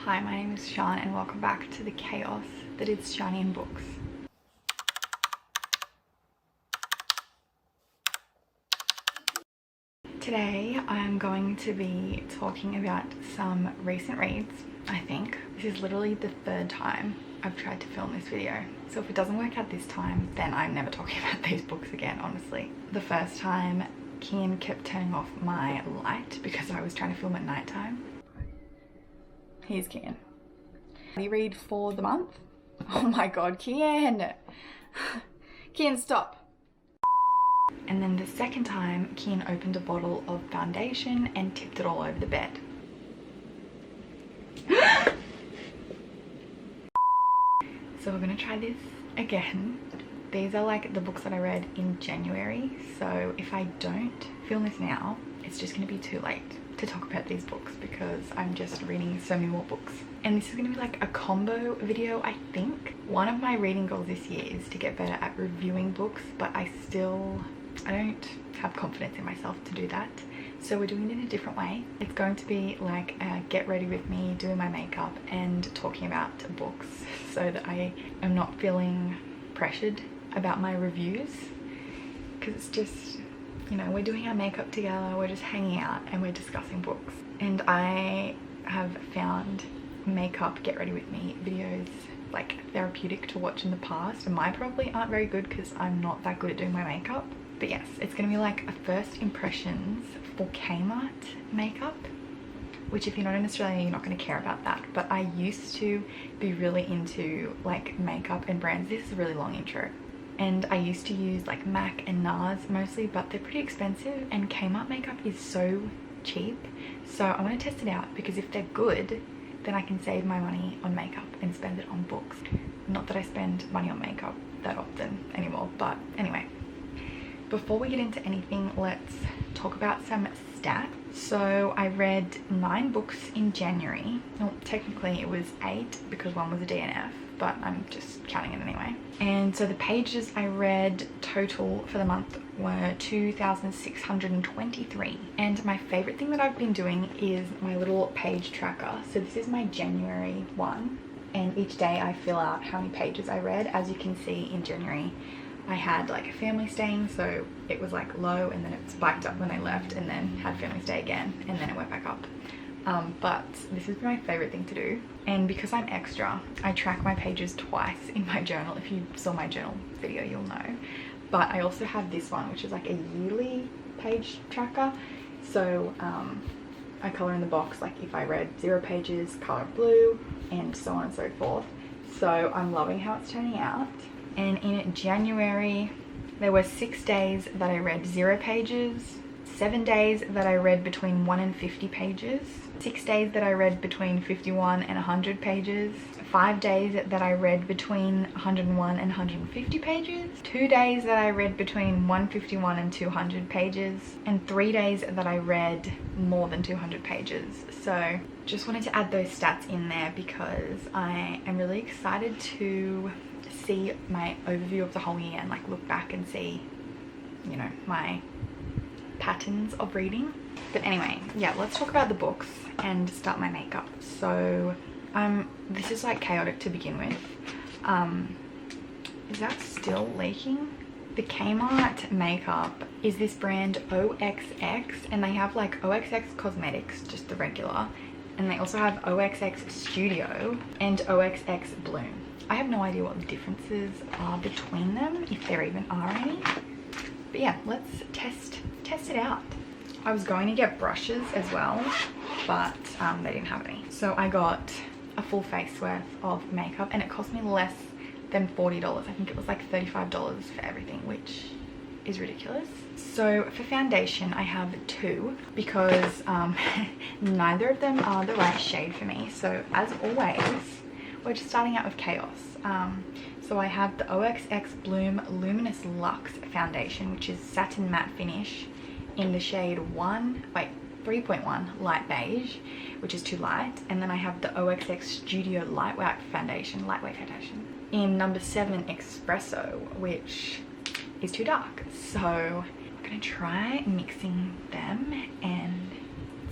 Hi, my name is Sean and welcome back to the chaos that is Shiny in Books. Today I'm going to be talking about some recent reads, I think. This is literally the third time I've tried to film this video. So if it doesn't work out this time, then I'm never talking about these books again, honestly. The first time, Kian kept turning off my light because I was trying to film at nighttime. Here's Kian. You read for the month? Oh my god, Kian! Kian, stop! And then the second time, Kian opened a bottle of foundation and tipped it all over the bed. So we're gonna try this again. These are like the books that I read in January, so if I don't film this now, it's just gonna be too late to talk about these books because I'm just reading so many more books. And this is gonna be like a combo video, I think. One of my reading goals this year is to get better at reviewing books, but I don't have confidence in myself to do that. So we're doing it in a different way. It's going to be like a get ready with me, doing my makeup and talking about books so that I am not feeling pressured about my reviews, because it's just, you know, we're doing our makeup together, we're just hanging out and we're discussing books. And I have found makeup get ready with me videos like therapeutic to watch in the past, and mine probably aren't very good because I'm not that good at doing my makeup. But yes, it's gonna be like a first impressions for Kmart makeup, which if you're not in Australia, you're not gonna care about that. But I used to be really into like makeup and brands. This is a really long intro. And I used to use like MAC and NARS mostly, but they're pretty expensive and Kmart makeup is so cheap. So I want to test it out because if they're good, then I can save my money on makeup and spend it on books. Not that I spend money on makeup that often anymore, but anyway. Before we get into anything, let's talk about some stats. So I read 9 books in January. Well, technically it was 8 because one was a DNF, but I'm just counting it anyway. And so the pages I read total for the month were 2,623. And my favorite thing that I've been doing is my little page tracker. So this is my January one, and each day I fill out how many pages I read. As you can see, in January I had like a family staying, so it was like low and then it spiked up when I left, and then had family stay again and then it went back up. But this is my favorite thing to do, and because I'm extra, I track my pages twice in my journal. If you saw my journal video, you'll know. But I also have this one, which is like a yearly page tracker. So I color in the box, like if I read 0 pages, color blue, and so on and so forth. So I'm loving how it's turning out. And in January, there were 6 days that I read 0 pages, 7 days that I read between 1 and 50 pages, 6 days that I read between 51 and 100 pages, 5 days that I read between 101 and 150 pages, 2 days that I read between 151 and 200 pages, and 3 days that I read more than 200 pages. So just wanted to add those stats in there because I am really excited to see my overview of the whole year and like look back and see, you know, my patterns of reading. But anyway, yeah, let's talk about the books and start my makeup. So this is like chaotic to begin with. Is that still leaking? The Kmart makeup is this brand OXX, and they have like OXX Cosmetics, just the regular, and they also have OXX Studio and OXX Bloom. I have no idea what the differences are between them, if there even are any. But yeah, let's test it out. I was going to get brushes as well, but they didn't have any. So I got a full face worth of makeup, and it cost me less than $40. I think it was like $35 for everything, which is ridiculous. So for foundation, I have 2 because neither of them are the right shade for me. So as always, we're just starting out with chaos. So I have the OXX Bloom Luminous Luxe Foundation, which is satin matte finish in the shade 3.1 light beige, which is too light. And then I have the OXX Studio lightweight foundation in number 7 Espresso, which is too dark. So we're gonna try mixing them and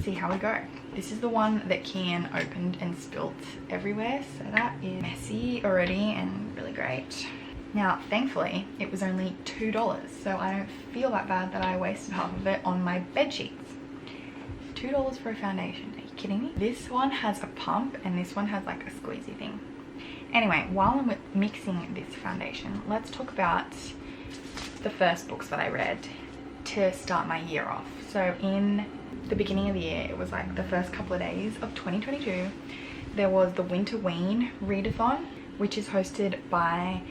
see how we go. This is the one that Kian opened and spilt everywhere, so that is messy already and really great. Now, thankfully, it was only $2, so I don't feel that bad that I wasted half of it on my bed sheets. $2 for a foundation, are you kidding me? This one has a pump and this one has like a squeezy thing. Anyway, while I'm mixing this foundation, let's talk about the first books that I read to start my year off. So in the beginning of the year, it was like the first couple of days of 2022, there was the Winter-ween readathon, which is hosted by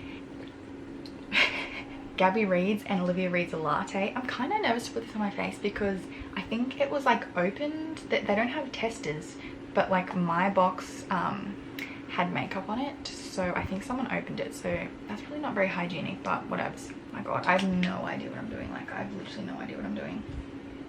Gabby Reads and Olivia Reads a Latte. I'm kind of nervous to put this on my face because I think it was like opened, that they don't have testers, but like my box had makeup on it, so I think someone opened it, so that's probably not very hygienic, but whatevs. My god, I have no idea what I'm doing. Like, I have literally no idea what I'm doing.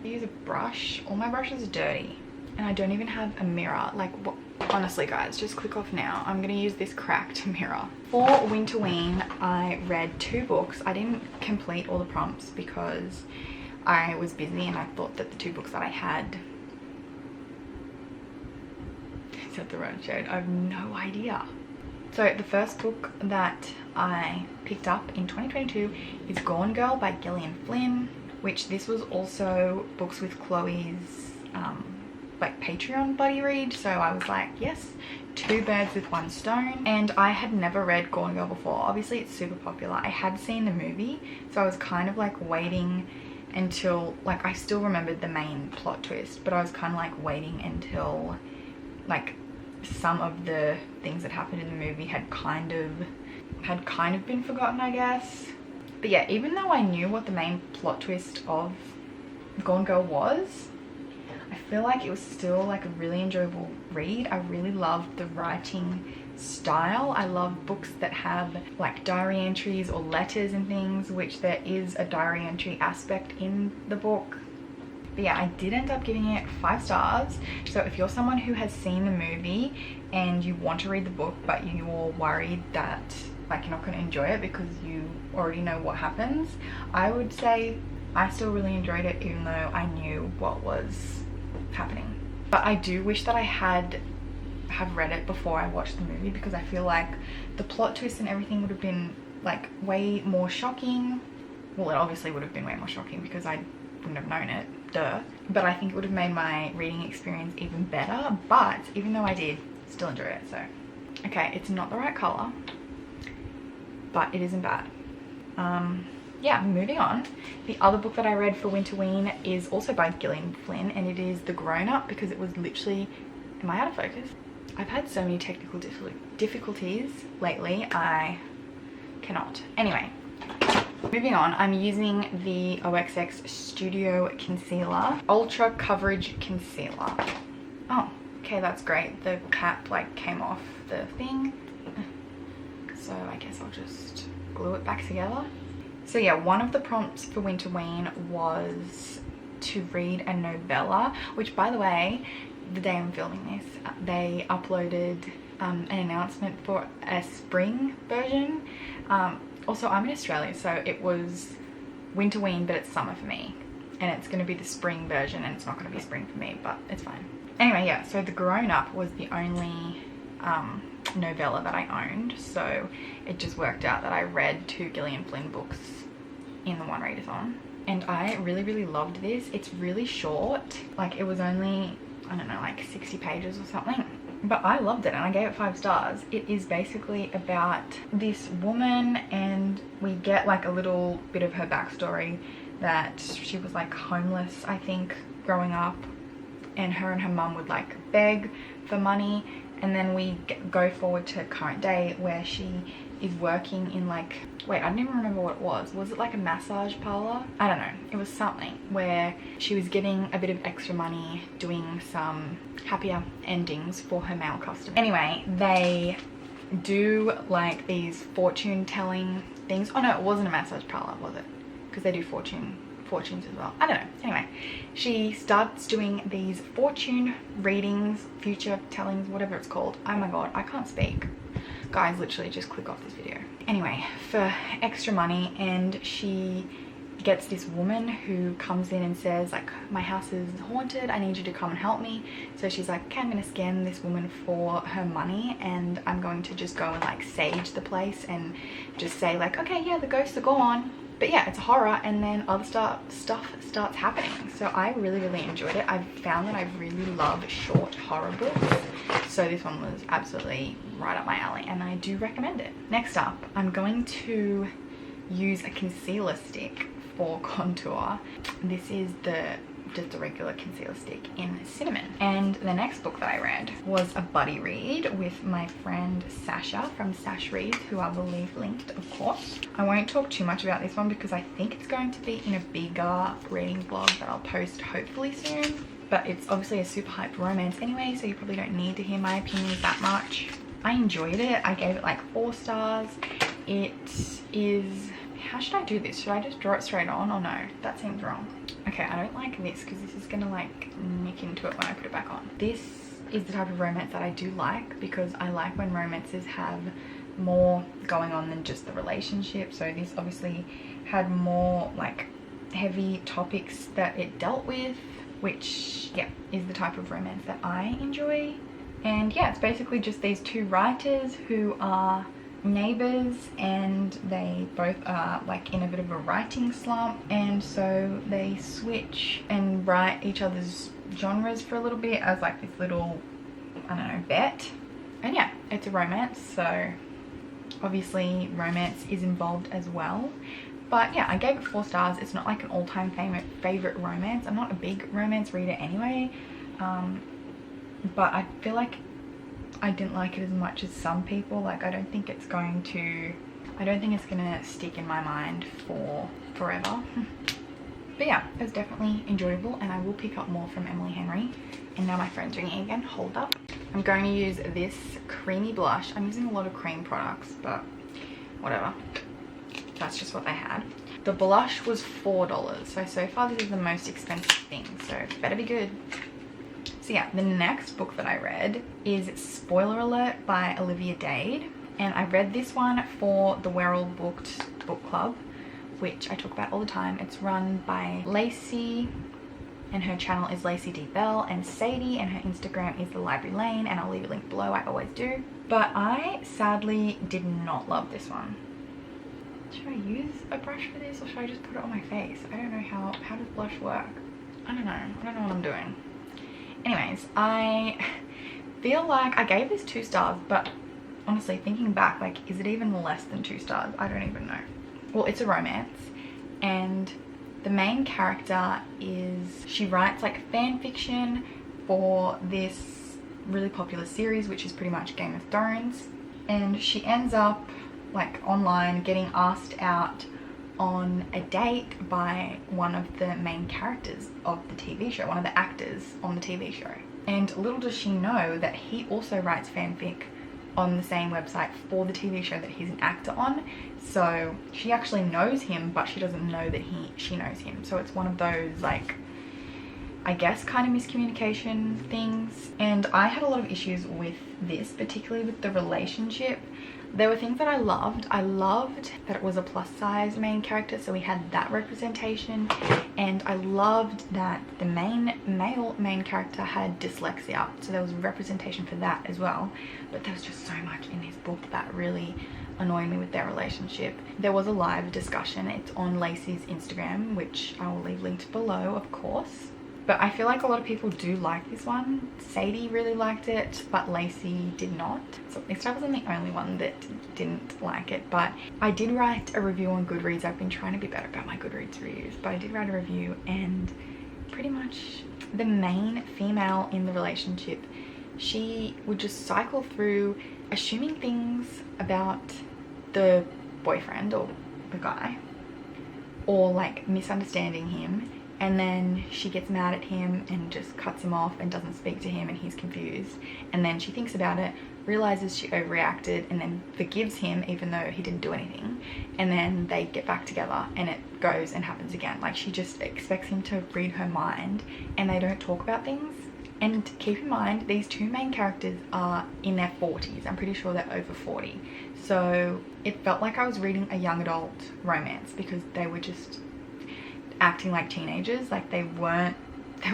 I use a brush. All my brushes are dirty and I don't even have a mirror. Like, what? Honestly guys, just click off now. I'm gonna use this cracked mirror. For Winter-ween, I read 2 books. I didn't complete all the prompts because I was busy and I thought that the 2 books that I had, is that the right shade? I have no idea. So the first book that I picked up in 2022 is Gone Girl by Gillian Flynn, which this was also Books with Chloe's like Patreon buddy read, so I was like, yes, 2 birds with 1 stone. And I had never read Gone Girl before. Obviously it's super popular. I had seen the movie, so I was kind of like waiting until, like, I still remembered the main plot twist, but I was kind of like waiting until like some of the things that happened in the movie had kind of been forgotten, I guess. But yeah, even though I knew what the main plot twist of Gone Girl was, I feel like it was still like a really enjoyable read. I really loved the writing style. I love books that have like diary entries or letters and things, which there is a diary entry aspect in the book. But yeah, I did end up giving it 5 stars. So if you're someone who has seen the movie and you want to read the book but you're worried that like you're not going to enjoy it because you already know what happens, I would say I still really enjoyed it even though I knew what was happening. But I do wish that I have read it before I watched the movie, because I feel like the plot twist and everything would have been like way more shocking. Well, it obviously would have been way more shocking because I wouldn't have known it, duh. But I think it would have made my reading experience even better. But even though I did, still enjoy it. So okay, it's not the right color, but it isn't bad. Yeah, moving on. The other book that I read for Winter-ween is also by Gillian Flynn, and it is The Grown-up, because it was literally, am I out of focus? I've had so many technical difficulties lately, I cannot. Anyway, moving on, I'm using the OXX Studio Concealer, Ultra Coverage Concealer. Oh, okay, that's great. The cap like came off the thing, so I guess I'll just glue it back together. So yeah, one of the prompts for Winter-ween was to read a novella, which by the way, the day I'm filming this, they uploaded an announcement for a spring version. Also, I'm in Australia, so it was Winter-ween, but it's summer for me. And it's going to be the spring version, and it's not going to be spring for me, but it's fine. Anyway, yeah, so The Grown-up was the only novella that I owned, so it just worked out that I read 2 Gillian Flynn books in the one readathon, and I really loved this. It's really short, like it was only, I don't know, like 60 pages or something, but I loved it and I gave it 5 stars. It is basically about this woman, and we get like a little bit of her backstory, that she was like homeless, I think, growing up, and her mum would like beg for money. And then we go forward to current day where she is working in like, wait, I don't even remember what it was. Was it like a massage parlor? I don't know. It was something where she was getting a bit of extra money doing some happier endings for her male customers. Anyway, they do like these fortune telling things. Oh no, it wasn't a massage parlor, was it? Because they do fortunes as well. I don't know. Anyway, she starts doing these fortune readings, future tellings, whatever it's called. Oh my god, I can't speak. Guys, literally just click off this video. Anyway, for extra money, and she gets this woman who comes in and says like, my house is haunted, I need you to come and help me. So she's like, okay, I'm gonna scam this woman for her money and I'm going to just go and like sage the place and just say like, okay, yeah, the ghosts are gone. But yeah, it's a horror, and then other stuff starts happening. So I really enjoyed it. I've found that I really love short horror books, so this one was absolutely right up my alley and I do recommend it. Next up, I'm going to use a concealer stick for contour. This is just a regular concealer stick in cinnamon. And the next book that I read was a buddy read with my friend Sasha from Sash Reads, who I will leave linked, of course. I won't talk too much about this one because I think it's going to be in a bigger reading vlog that I'll post hopefully soon. But it's obviously a super hyped romance anyway, so you probably don't need to hear my opinions that much. I enjoyed it. I gave it like 4 stars. It is, how should I do this? Should I just draw it straight on or no? That seems wrong. Okay, I don't like this because this is gonna like nick into it when I put it back on. This is the type of romance that I do like because I like when romances have more going on than just the relationship. So this obviously had more like heavy topics that it dealt with, which yeah, is the type of romance that I enjoy. And yeah, it's basically just these 2 writers who are neighbors and they both are like in a bit of a writing slump, and so they switch and write each other's genres for a little bit as like this little, I don't know, bet. And yeah, it's a romance, so obviously romance is involved as well. But yeah, I gave it 4 stars. It's not like an all-time favorite romance. I'm not a big romance reader anyway, but I feel like I didn't like it as much as some people. Like I don't think it's gonna stick in my mind for forever. But yeah, it was definitely enjoyable and I will pick up more from Emily Henry. And now my phone's ringing again. Hold up. I'm going to use this creamy blush. I'm using a lot of cream products, but whatever. That's just what they had. The blush was $4. So far this is the most expensive thing, so it better be good. So yeah, the next book that I read is Spoiler Alert by Olivia Dade. And I read this one for the We're All Booked book club, which I talk about all the time. It's run by Lacey, and her channel is Lacey D. Bell, and Sadie, and her Instagram is The Library Lane, and I'll leave a link below, I always do. But I sadly did not love this one. Should I use a brush for this or should I just put it on my face? I don't know how does blush work? I don't know what I'm doing. Anyways, I feel like I gave this 2 stars, but honestly thinking back, like, is it even less than 2 stars? I don't even know. Well, it's a romance and the main character she writes like fan fiction for this really popular series, which is pretty much Game of Thrones, and she ends up like online getting asked out on a date by one of the main characters of the TV show, one of the actors on the TV show. And little does she know that he also writes fanfic on the same website for the TV show that he's an actor on. So she actually knows him, but she doesn't know that she knows him. So it's one of those like, I guess, kind of miscommunication things. And I had a lot of issues with this, particularly with the relationship. There were things that I loved. I loved that it was a plus size main character, so we had that representation. And I loved that the male main character had dyslexia, so there was representation for that as well. But there was just so much in this book that really annoyed me with their relationship. There was a live discussion. It's on Lacey's Instagram, which I will leave linked below, of course. But I feel like a lot of people do like this one. Sadie really liked it, but Lacey did not. So at least I wasn't the only one that didn't like it. But I did write a review on Goodreads. I've been trying to be better about my Goodreads reviews, but I did write a review, and pretty much the main female in the relationship, she would just cycle through assuming things about the boyfriend or the guy, or like misunderstanding him. And then she gets mad at him and just cuts him off and doesn't speak to him, and he's confused. And then she thinks about it, realizes she overreacted, and then forgives him even though he didn't do anything. And then they get back together and it goes and happens again. Like, she just expects him to read her mind, and they don't talk about things. And keep in mind, these 2 main characters are in their 40s. I'm pretty sure they're over 40. So it felt like I was reading a young adult romance because they were just, acting like teenagers. Like there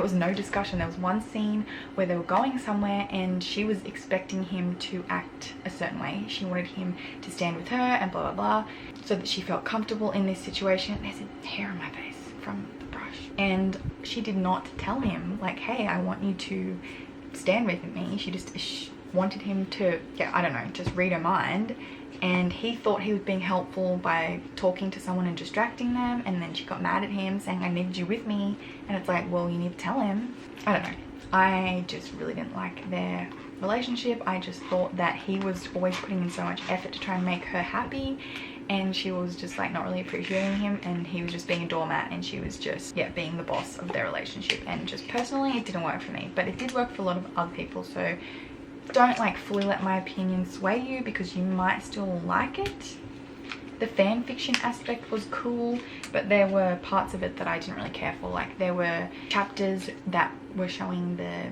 was no discussion. There was one scene where they were going somewhere and she was expecting him to act a certain way. She wanted him to stand with her and blah blah blah, so that she felt comfortable in this situation. There's a hair on my face from the brush. And she did not tell him like, hey, I want you to stand with me. She just wanted him to, yeah, I don't know, just read her mind. And he thought he was being helpful by talking to someone and distracting them, and then she got mad at him saying, I need you with me. And it's like, well, you need to tell him. I don't know, I just really didn't like their relationship. I just thought that he was always putting in so much effort to try and make her happy, and she was just like not really appreciating him, and he was just being a doormat, and she was just, yeah, being the boss of their relationship. And just personally, it didn't work for me, but it did work for a lot of other people. So don't like fully let my opinion sway you, because you might still like it. The fan fiction aspect was cool, but there were parts of it that I didn't really care for. Like there were chapters that were showing the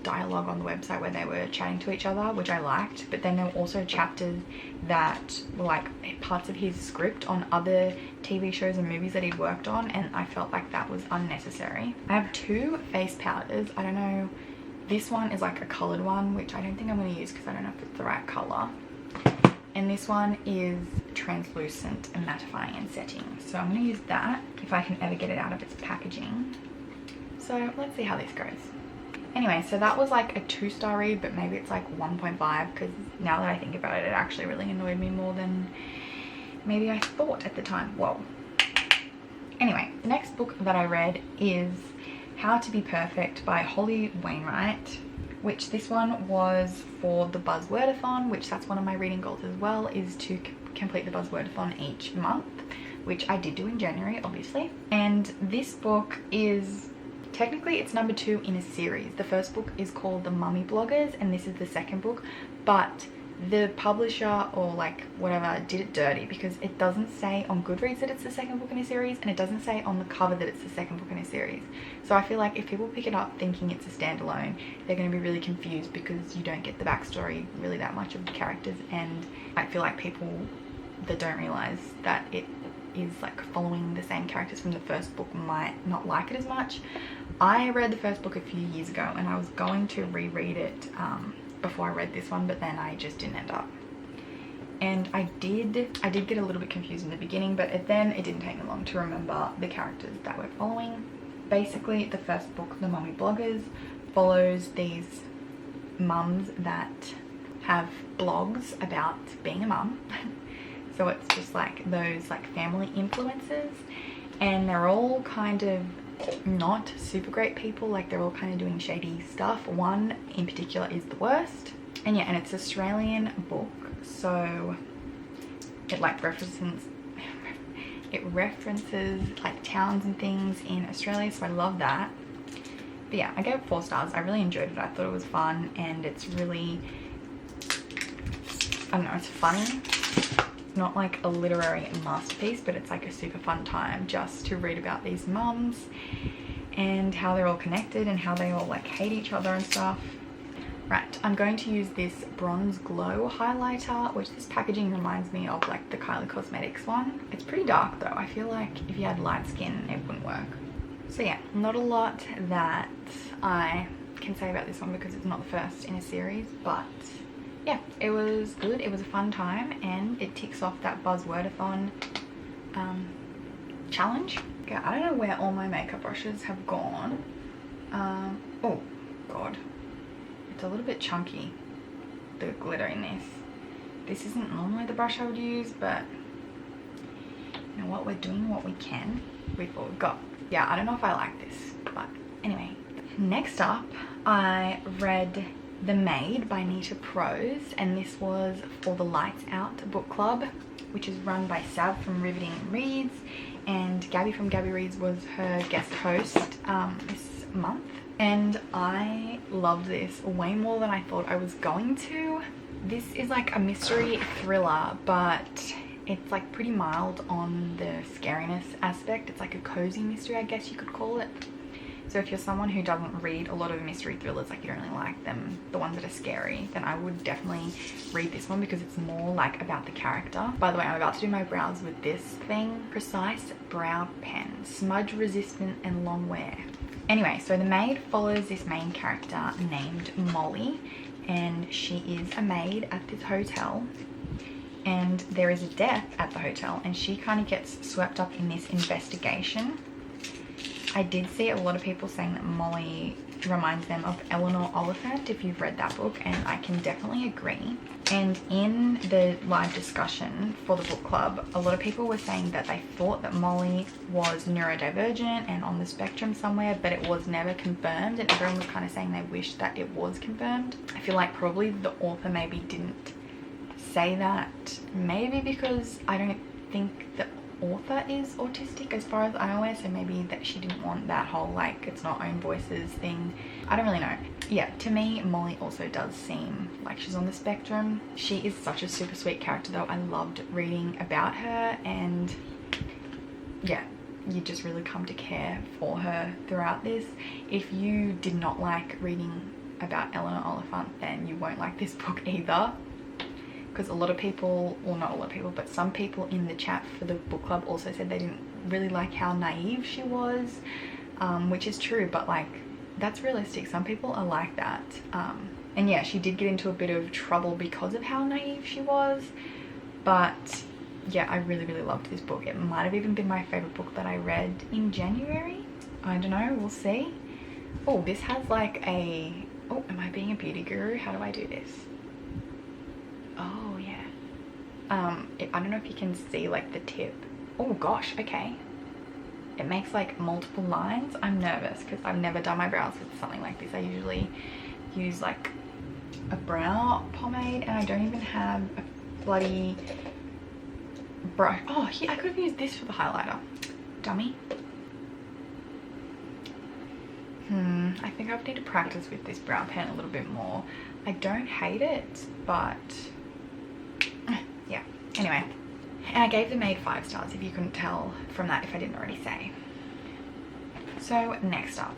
dialogue on the website where they were chatting to each other, which I liked, but then there were also chapters that were like parts of his script on other TV shows and movies that he'd worked on, and I felt like that was unnecessary. I have two face powders. I don't know, this one is like a coloured one, which I don't think I'm going to use because I don't know if it's the right colour. And this one is translucent and mattifying and setting. So I'm going to use that if I can ever get it out of its packaging. So let's see how this goes. Anyway, so that was like a 2-star read, but maybe it's like 1.5, because now that I think about it, it actually really annoyed me more than maybe I thought at the time. Whoa. Anyway, the next book that I read is How to Be Perfect by Holly Wainwright, which this one was for the Buzzwordathon, which that's one of my reading goals as well, is to complete the Buzzwordathon each month, which I did do in January, obviously. And this book is, technically it's number 2 in a series. The first book is called The Mummy Bloggers, and this is the second book, but the publisher or like whatever did it dirty, because it doesn't say on Goodreads that it's the second book in a series, and it doesn't say on the cover that it's the second book in a series. So I feel like if people pick it up thinking it's a standalone, they're going to be really confused, because you don't get the backstory really that much of the characters, and I feel like people that don't realize that it is like following the same characters from the first book might not like it as much. I read the first book a few years ago, and I was going to reread it before I read this one, but then I just didn't end up. And I did get a little bit confused in the beginning, but then it didn't take me long to remember the characters that we're following. Basically, the first book, The Mummy Bloggers, follows these mums that have blogs about being a mum. So it's just like those like family influencers, and they're all kind of not super great people. Like they're all kind of doing shady stuff. One in particular is the worst. And yeah, and it's an Australian book, so it like references like towns and things in Australia, so I love that. But yeah, I gave it 4 stars. I really enjoyed it. I thought it was fun, and it's really, I don't know, it's funny. Not like a literary masterpiece, but it's like a super fun time just to read about these mums and how they're all connected and how they all like hate each other and stuff. Right, I'm going to use this Bronze Glow highlighter, which this packaging reminds me of like the Kylie Cosmetics one. It's pretty dark though. I feel like if you had light skin, it wouldn't work. So yeah, not a lot that I can say about this one because it's not the first in a series, but yeah, it was good. It was a fun time, and it ticks off that Buzzwordathon challenge. Okay, I don't know where all my makeup brushes have gone. Oh god, it's a little bit chunky, the glitter in this. This isn't normally the brush I would use, but you know what, we're doing what we can with what we've got. Yeah, I don't know if I like this, but anyway. Next up, I read The Maid by Nita Prose, and this was for the Lights Out book club, which is run by Sav from Riveting Reads, and Gabby from Gabby Reads was her guest host this month. And I loved this way more than I thought I was going to. This is like a mystery thriller, but it's like pretty mild on the scariness aspect. It's like a cozy mystery, I guess you could call it. So if you're someone who doesn't read a lot of mystery thrillers, like you don't really like them, the ones that are scary, then I would definitely read this one because it's more like about the character. By the way, I'm about to do my brows with this thing. Precise Brow Pen, smudge resistant and long wear. Anyway, so the maid follows this main character named Molly, and she is a maid at this hotel, and there is a death at the hotel, and she kind of gets swept up in this investigation. I did see a lot of people saying that Molly reminds them of Eleanor Oliphant, if you've read that book, and I can definitely agree. And in the live discussion for the book club, a lot of people were saying that they thought that Molly was neurodivergent and on the spectrum somewhere, but it was never confirmed, and everyone was kind of saying they wished that it was confirmed. I feel like probably the author maybe didn't say that, maybe because I don't think the author is autistic as far as I'm aware, so maybe that she didn't want that whole like it's not own voices thing. I don't really know. Yeah, to me Molly also does seem like she's on the spectrum. She is such a super sweet character though. I loved reading about her, and yeah, you just really come to care for her throughout this. If you did not like reading about Eleanor Oliphant, then you won't like this book either, because a lot of people, well not a lot of people, but some people in the chat for the book club also said they didn't really like how naive she was, which is true, but like that's realistic. Some people are like that. And yeah, she did get into a bit of trouble because of how naive she was, but yeah, I really loved this book. It might have even been my favorite book that I read in January. I don't know, we'll see. Oh, this has like a, oh, am I being a beauty guru? How do I do this? Oh yeah. I don't know if you can see like the tip. Oh gosh, okay. It makes like multiple lines. I'm nervous because I've never done my brows with something like this. I usually use like a brow pomade, and I don't even have a bloody brush. Oh, here, I could have used this for the highlighter. Dummy. I think I need to practice with this brow pen a little bit more. I don't hate it, but yeah, anyway. And I gave the maid 5 stars, if you couldn't tell from that, if I didn't already say. So next up,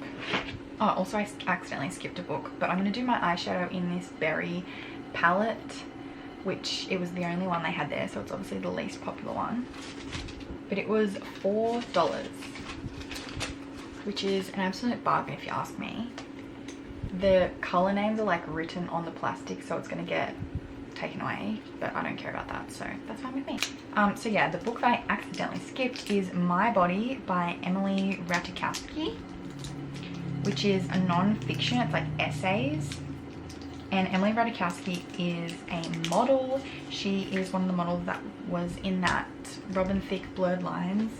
oh, also I accidentally skipped a book, but I'm going to do my eyeshadow in this berry palette, which it was the only one they had there, so it's obviously the least popular one. But it was $4, which is an absolute bargain if you ask me. The color names are like written on the plastic, so it's going to get taken away, but I don't care about that, so that's fine with me. So yeah, the book that I accidentally skipped is My Body by Emily Ratajkowski, which is a non-fiction. It's like essays, and Emily Ratajkowski is a model. She is one of the models that was in that Robin Thicke Blurred Lines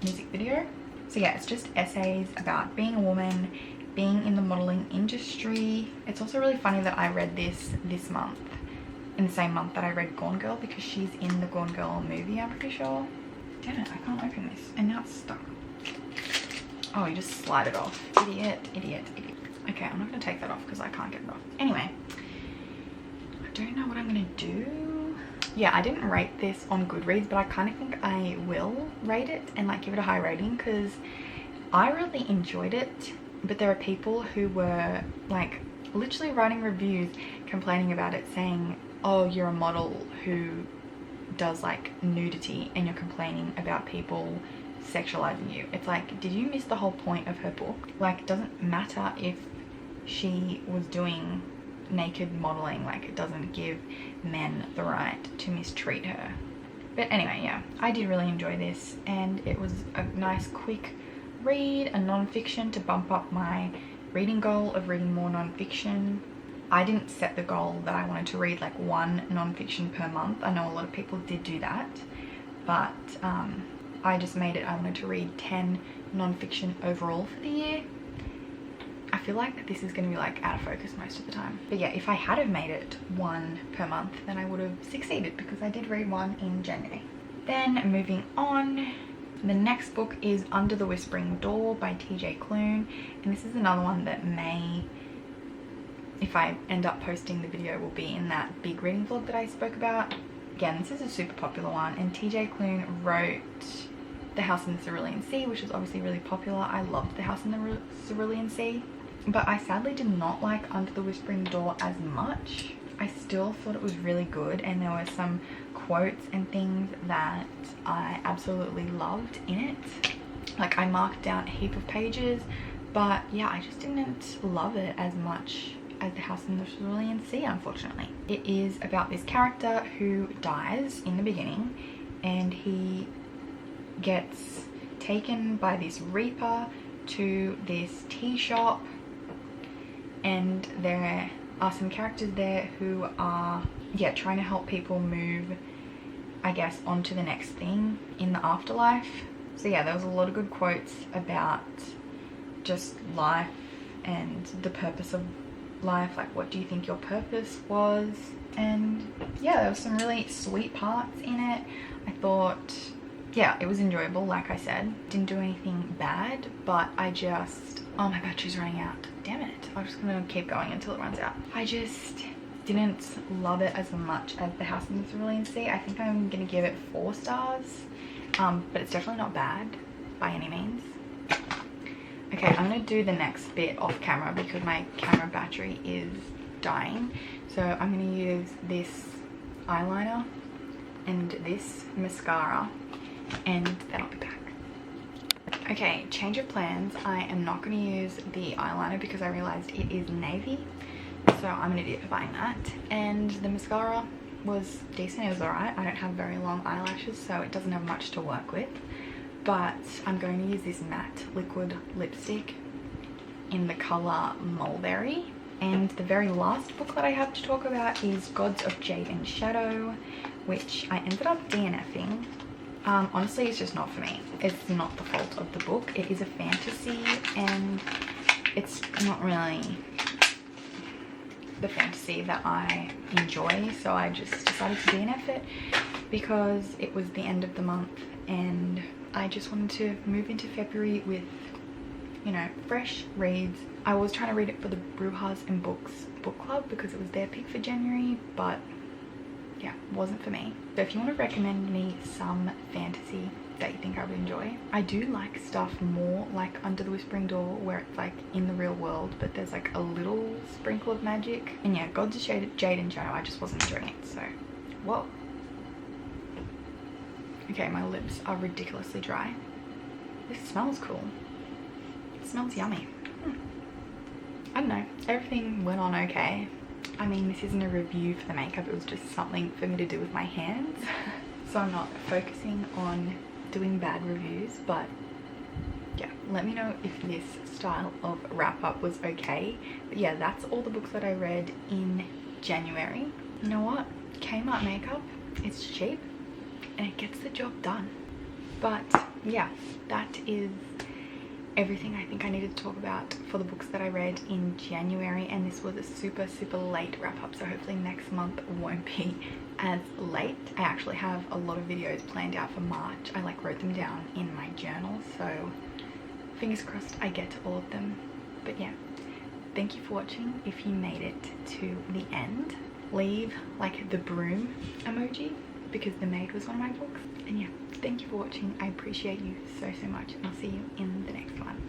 music video. So yeah, it's just essays about being a woman, being in the modeling industry. It's also really funny that I read this month, in the same month that I read Gone Girl, because she's in the Gone Girl movie, I'm pretty sure. Damn it, I can't open this, and now it's stuck. Oh, you just slide it off. Idiot, idiot, idiot. Okay, I'm not gonna take that off because I can't get it off. Anyway, I don't know what I'm gonna do. Yeah, I didn't rate this on Goodreads, but I kind of think I will rate it and like give it a high rating, because I really enjoyed it. But there are people who were like literally writing reviews complaining about it, saying, oh, you're a model who does like nudity and you're complaining about people sexualizing you. It's like, did you miss the whole point of her book? Like, it doesn't matter if she was doing naked modeling, like it doesn't give men the right to mistreat her. But anyway, yeah, I did really enjoy this, and it was a nice quick read, a non-fiction to bump up my reading goal of reading more non-fiction. I didn't set the goal that I wanted to read like 1 non-fiction per month. I know a lot of people did do that, but I just made it, I wanted to read 10 non-fiction overall for the year. I feel like this is going to be like out of focus most of the time. But yeah, if I had have made it 1 per month, then I would have succeeded, because I did read 1 in January. Then moving on, the next book is Under the Whispering Door by TJ Klune, and this is another one that may, if I end up posting the video, will be in that big reading vlog that I spoke about. Again, this is a super popular one, and TJ Klune wrote The House in the Cerulean Sea, which is obviously really popular. I loved The House in the Cerulean Sea, but I sadly did not like Under the Whispering Door as much. I still thought it was really good, and there were some quotes and things that I absolutely loved in it. Like, I marked down a heap of pages, but yeah, I just didn't love it as much as The House in the Cerulean Sea, unfortunately. It is about this character who dies in the beginning, and he gets taken by this reaper to this tea shop, and there are some characters there who are, yeah, trying to help people move, I guess, on to the next thing in the afterlife. So yeah, there was a lot of good quotes about just life and the purpose of life. Like, what do you think your purpose was? And yeah, there was some really sweet parts in it. I thought, yeah, it was enjoyable. Like I said, didn't do anything bad, but I just, oh, my battery's running out. Damn it. I'm just gonna keep going until it runs out. I just didn't love it as much as The House in the Cerulean Sea. I think I'm gonna give it 4 stars, but it's definitely not bad by any means. Okay, I'm gonna do the next bit off camera because my camera battery is dying. So I'm gonna use this eyeliner and this mascara, and then I'll be back. Okay, change of plans. I am not going to use the eyeliner because I realized it is navy, so I'm an idiot for buying that. And the mascara was decent, it was alright. I don't have very long eyelashes, so it doesn't have much to work with. But I'm going to use this matte liquid lipstick in the colour Mulberry. And the very last book that I have to talk about is Gods of Jade and Shadow, which I ended up DNFing. Honestly, it's just not for me. It's not the fault of the book. It is a fantasy, and it's not really the fantasy that I enjoy, so I just decided to DNF it because it was the end of the month and I just wanted to move into February with, you know, fresh reads. I was trying to read it for the Brujas and Books book club because it was their pick for January, but yeah, wasn't for me. So if you want to recommend me some fantasy that you think I would enjoy, I do like stuff more like Under the Whispering Door, where it's like in the real world but there's like a little sprinkle of magic. And yeah, Gods of Jade and Shadow, I just wasn't enjoying it, so whoa. Okay, my lips are ridiculously dry. This smells cool. It smells yummy. I don't know, everything went on okay. I mean, this isn't a review for the makeup, it was just something for me to do with my hands. So I'm not focusing on doing bad reviews, but yeah, let me know if this style of wrap up was okay. But yeah, that's all the books that I read in January. You know what? Kmart makeup, it's cheap and it gets the job done. But yeah, that is everything I think I needed to talk about for the books that I read in January, and this was a super late wrap up, so hopefully next month won't be as late. I actually have a lot of videos planned out for March. I like wrote them down in my journal, so fingers crossed I get to all of them. But yeah, thank you for watching. If you made it to the end, leave like the broom emoji because The Maid was one of my books. And yeah, thank you for watching. I appreciate you so much, and I'll see you in the next one.